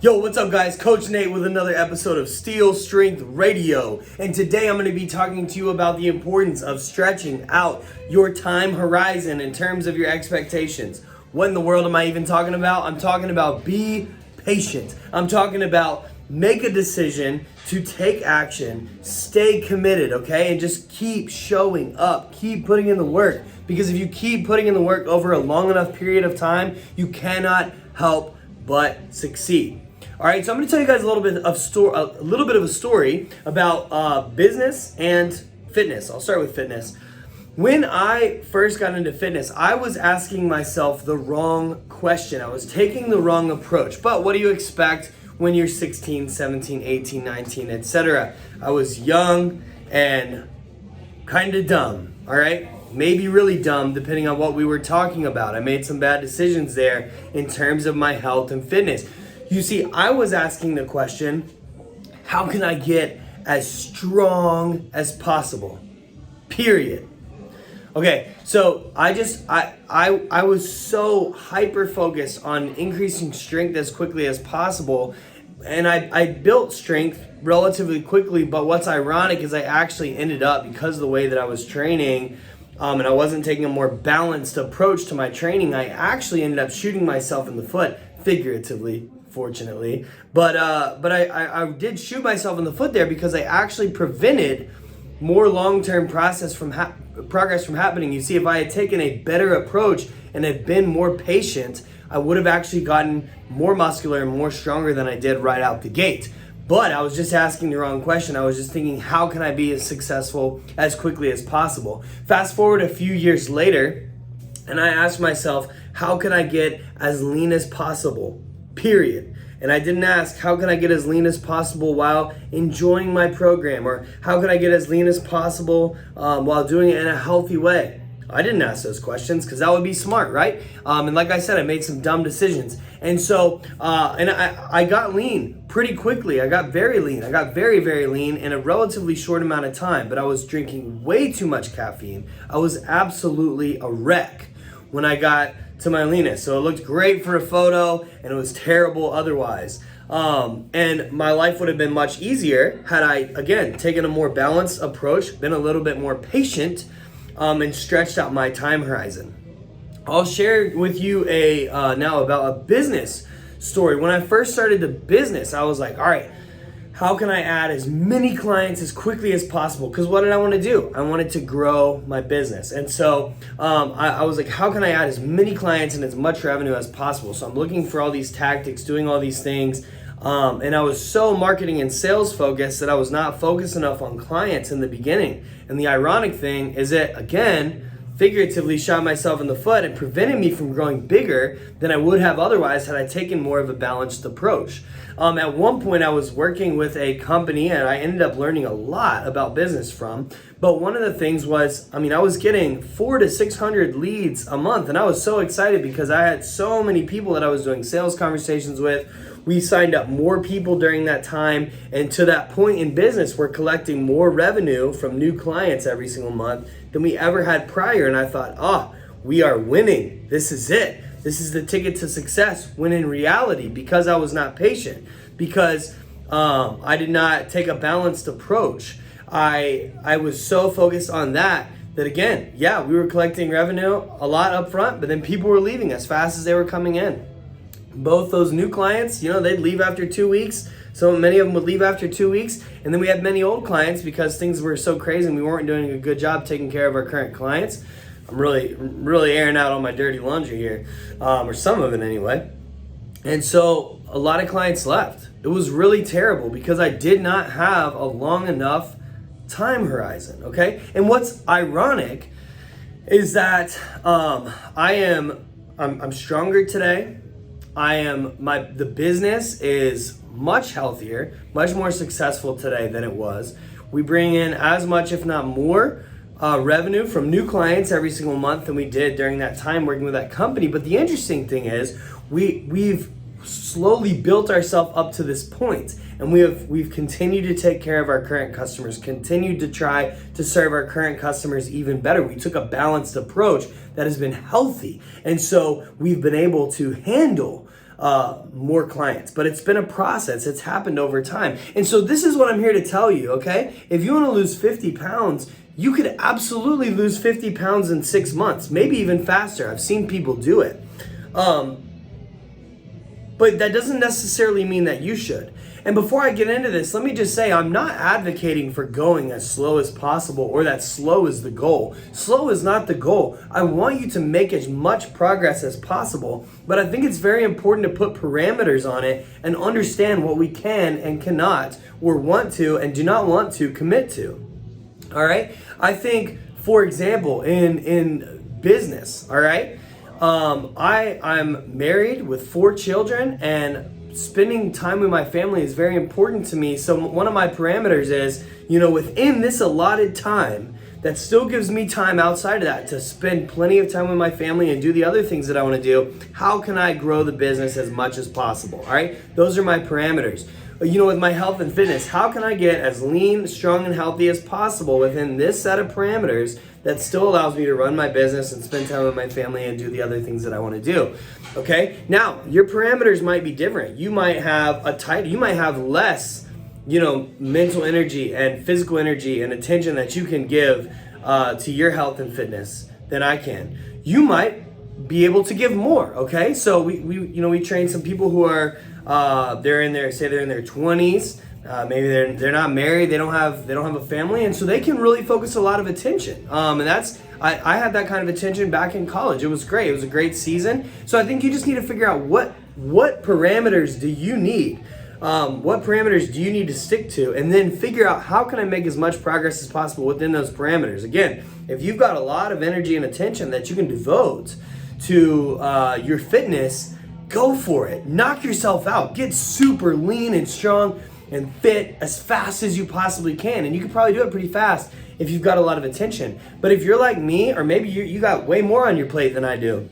Yo, what's up guys? Coach Nate with another episode of Steel Strength Radio. And today I'm going to be talking to you about the importance of stretching out your time horizon in terms of your expectations. What in the world am I even talking about? I'm talking about be patient. I'm talking about make a decision to take action, stay committed, okay? And just keep showing up, keep putting in the work. Because if you keep putting in the work over a long enough period of time, you cannot help but succeed. All right, so I'm going to tell you guys a little bit of a story about business and fitness. I'll start with fitness. When I first got into fitness, I was asking myself the wrong question. I was taking the wrong approach. But what do you expect when you're 16, 17, 18, 19, etc.? I was young and kind of dumb, all right? Maybe really dumb depending on what we were talking about. I made some bad decisions there in terms of my health and fitness. You see, I was asking the question, how can I get as strong as possible? Period. Okay, so I was so hyper focused on increasing strength as quickly as possible, and I built strength relatively quickly, but what's ironic is I actually ended up, because of the way that I was training, and I wasn't taking a more balanced approach to my training, I actually ended up shooting myself in the foot, figuratively, fortunately. But I did shoot myself in the foot there because I actually prevented more long-term progress from happening. You see, if I had taken a better approach and had been more patient, I would have actually gotten more muscular and more stronger than I did right out the gate. But I was just asking the wrong question. I was just thinking, how can I be as successful as quickly as possible? Fast forward a few years later, and I asked myself, how can I get as lean as possible? Period. And I didn't ask, how can I get as lean as possible while enjoying my program? Or how can I get as lean as possible while doing it in a healthy way? I didn't ask those questions because that would be smart, right? And like I said, I made some dumb decisions. And so, I got lean pretty quickly. I got very lean. I got very, very lean in a relatively short amount of time. But I was drinking way too much caffeine. I was absolutely a wreck when I got to my leanest. So it looked great for a photo and it was terrible otherwise. And my life would have been much easier had I, again, taken a more balanced approach, been a little bit more patient, and stretched out my time horizon. I'll share with you now about a business story. When I first started the business, I was like, all right, how can I add as many clients as quickly as possible? Because what did I want to do? I wanted to grow my business. And so I was like, how can I add as many clients and as much revenue as possible? So I'm looking for all these tactics, doing all these things. And I was so marketing and sales focused that I was not focused enough on clients in the beginning. And the ironic thing is that, again, figuratively shot myself in the foot and prevented me from growing bigger than I would have otherwise had I taken more of a balanced approach. At one point I was working with a company and I ended up learning a lot about business from, but one of the things was, I was getting 400 to 600 leads a month, and I was so excited because I had so many people that I was doing sales conversations with. We signed up more people during that time, and to that point in business, we're collecting more revenue from new clients every single month than we ever had prior. And I thought, we are winning. This is it. This is the ticket to success. When in reality, because I was not patient, because I did not take a balanced approach, I was so focused on that again, we were collecting revenue a lot up front, but then people were leaving as fast as they were coming in. Both those new clients, they'd leave after 2 weeks. So many of them would leave after 2 weeks. And then we had many old clients because things were so crazy and we weren't doing a good job taking care of our current clients. I'm really airing out all my dirty laundry here, or some of it anyway. And so a lot of clients left. It was really terrible because I did not have a long enough time horizon, okay? And what's ironic is that I'm stronger today. The business is much healthier, much more successful today than it was. We bring in as much, if not more, revenue from new clients every single month than we did during that time working with that company. But the interesting thing is we've slowly built ourselves up to this point, and we've continued to take care of our current customers, continued to try to serve our current customers even better. We took a balanced approach that has been healthy, and so we've been able to handle more clients. But it's been a process. It's happened over time. And so this is what I'm here to tell you, okay? If you want to lose 50 pounds, you could absolutely lose 50 pounds in 6 months, maybe even faster. I've seen people do it. But that doesn't necessarily mean that you should. And before I get into this, let me just say I'm not advocating for going as slow as possible or that slow is the goal. Slow is not the goal. I want you to make as much progress as possible, but I think it's very important to put parameters on it and understand what we can and cannot or want to and do not want to commit to. All right? I think, for example, in business, all right? I'm married with 4 children, and spending time with my family is very important to me. So one of my parameters is, within this allotted time, that still gives me time outside of that to spend plenty of time with my family and do the other things that I want to do. How can I grow the business as much as possible? All right. Those are my parameters. With my health and fitness, how can I get as lean, strong, and healthy as possible within this set of parameters that still allows me to run my business and spend time with my family and do the other things that I want to do? Okay. Now, your parameters might be different. You might have less, mental energy and physical energy and attention that you can give to your health and fitness than I can. You might be able to give more. Okay. So we train some people who are they're in their 20s. Maybe they're not married. They don't have a family, and so they can really focus a lot of attention. And that's I had that kind of attention back in college. It was great. It was a great season. So I think you just need to figure out what parameters do you need. What parameters do you need to stick to, and then figure out how can I make as much progress as possible within those parameters. Again, if you've got a lot of energy and attention that you can devote to your fitness, go for it. Knock yourself out. Get super lean and strong and fit as fast as you possibly can. And you can probably do it pretty fast if you've got a lot of attention. But if you're like me, or maybe you got way more on your plate than I do,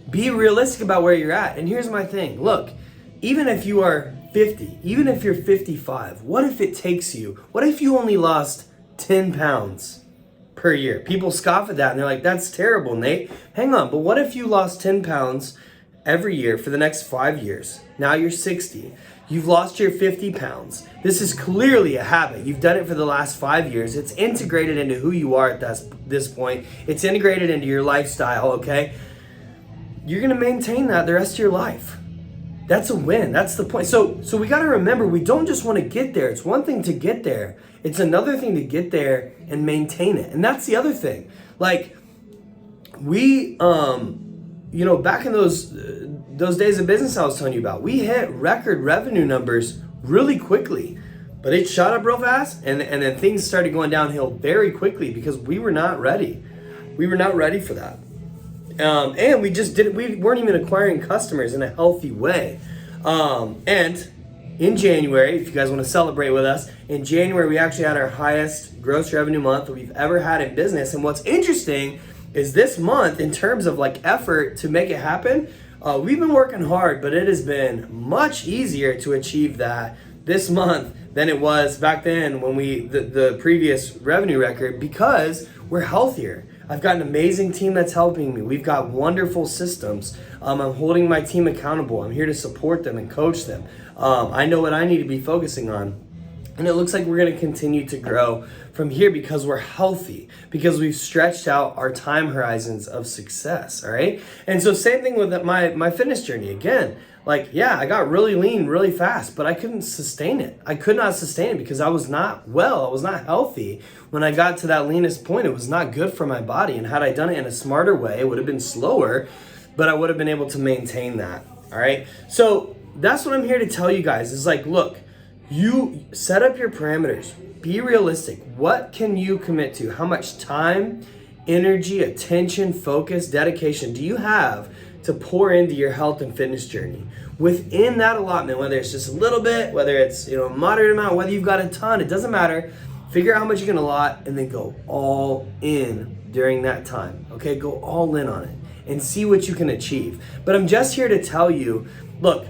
be realistic about where you're at. And here's my thing. Look, even if you are 50, even if you're 55, what if it takes you? What if you only lost 10 pounds per year? People scoff at that and they're like, that's terrible, Nate. Hang on, but what if you lost 10 pounds every year for the next 5 years? Now you're 60. You've lost your 50 pounds. This is clearly a habit. You've done it for the last 5 years. It's integrated into who you are at this point. It's integrated into your lifestyle, okay? You're gonna maintain that the rest of your life. That's a win. That's the point. So we gotta remember, we don't just wanna get there. It's one thing to get there. It's another thing to get there and maintain it. And that's the other thing. Like, we, back in those days of business I was telling you about, we hit record revenue numbers really quickly, but it shot up real fast, and then things started going downhill very quickly because we were not ready. We were not ready for that. And we weren't even acquiring customers in a healthy way. And in January, if you guys want to celebrate with us, in January, we actually had our highest gross revenue month that we've ever had in business. And what's interesting is this month, in terms of like effort to make it happen, we've been working hard, but it has been much easier to achieve that this month than it was back then when the previous revenue record, because we're healthier. I've got an amazing team that's helping me. We've got wonderful systems. I'm holding my team accountable. I'm here to support them and coach them. I know what I need to be focusing on. And it looks like we're going to continue to grow from here because we're healthy, because we've stretched out our time horizons of success, all right? And so same thing with my fitness journey. Again, like, yeah, I got really lean really fast, but I couldn't sustain it. I could not sustain it because I was not well. I was not healthy. When I got to that leanest point, it was not good for my body. And had I done it in a smarter way, it would have been slower, but I would have been able to maintain that, all right? So that's what I'm here to tell you guys is like, look, you set up your parameters. Be realistic. What can you commit to? How much time, energy, attention, focus, dedication do you have to pour into your health and fitness journey? Within that allotment, whether it's just a little bit, whether it's a moderate amount, whether you've got a ton, it doesn't matter. Figure out how much you can allot and then go all in during that time. Okay, go all in on it and see what you can achieve. But I'm just here to tell you, look,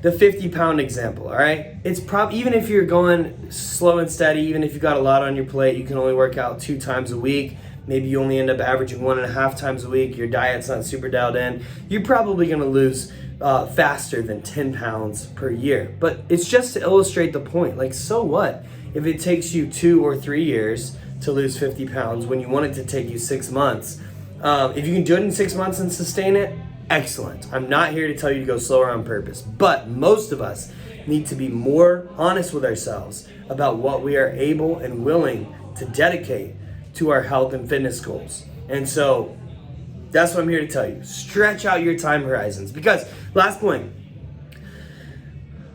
the 50-pound example, all right? It's even if you're going slow and steady, even if you've got a lot on your plate, you can only work out 2 times a week. Maybe you only end up averaging 1.5 times a week. Your diet's not super dialed in. You're probably gonna lose faster than 10 pounds per year. But it's just to illustrate the point. Like, so what if it takes you 2 or 3 years to lose 50 pounds when you want it to take you 6 months? If you can do it in 6 months and sustain it, excellent. I'm not here to tell you to go slower on purpose, but most of us need to be more honest with ourselves about what we are able and willing to dedicate to our health and fitness goals. And so that's what I'm here to tell you. Stretch out your time horizons. Because, last point,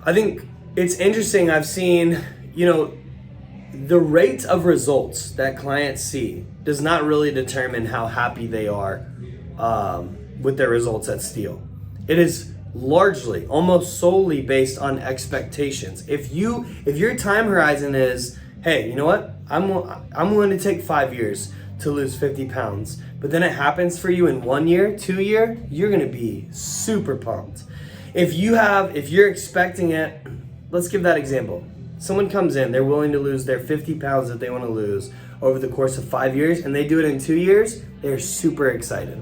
I think it's interesting. I've seen, the rate of results that clients see does not really determine how happy they are with their results at Steel. It is largely, almost solely based on expectations. If your time horizon is, hey, you know what? I'm willing to take 5 years to lose 50 pounds, but then it happens for you in 1 year, 2 year, you're gonna be super pumped. If you're expecting it, let's give that example. Someone comes in, they're willing to lose their 50 pounds that they wanna lose over the course of 5 years, and they do it in 2 years, they're super excited.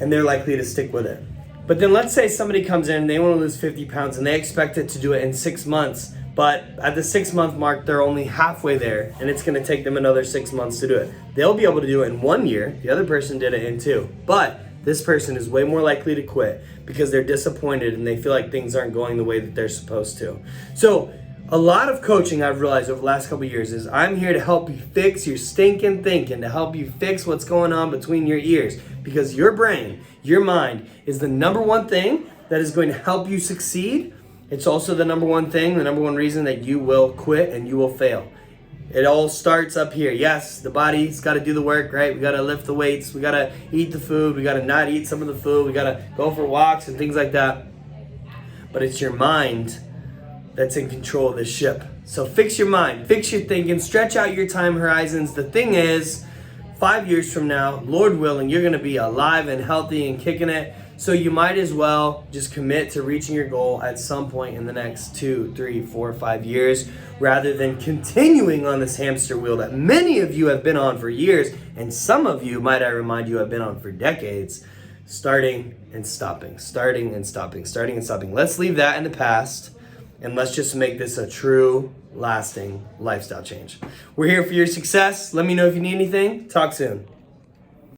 And they're likely to stick with it. But then let's say somebody comes in, they wanna lose 50 pounds, and they expect it to do it in 6 months, but at the 6-month mark, they're only halfway there, and it's gonna take them another 6 months to do it. They'll be able to do it in 1 year, the other person did it in 2. But this person is way more likely to quit because they're disappointed and they feel like things aren't going the way that they're supposed to. So a lot of coaching I've realized over the last couple of years is I'm here to help you fix your stinking thinking, to help you fix what's going on between your ears, because your brain, your mind is the number one thing that is going to help you succeed. It's also the number one reason that you will quit and you will fail. It all starts up here. Yes, the body's got to do the work, right? We got to lift the weights. We got to eat the food. We got to not eat some of the food. We got to go for walks and things like that. But it's your mind that's in control of this ship. So fix your mind, fix your thinking, stretch out your time horizons. The thing is, 5 years from now, Lord willing, you're going to be alive and healthy and kicking it. So you might as well just commit to reaching your goal at some point in the next 2, 3, 4, 5 years, rather than continuing on this hamster wheel that many of you have been on for years, and some of you, might I remind you, have been on for decades, starting and stopping, starting and stopping, starting and stopping. Let's leave that in the past, and let's just make this a true, lasting lifestyle change. We're here for your success. Let me know if you need anything. Talk soon.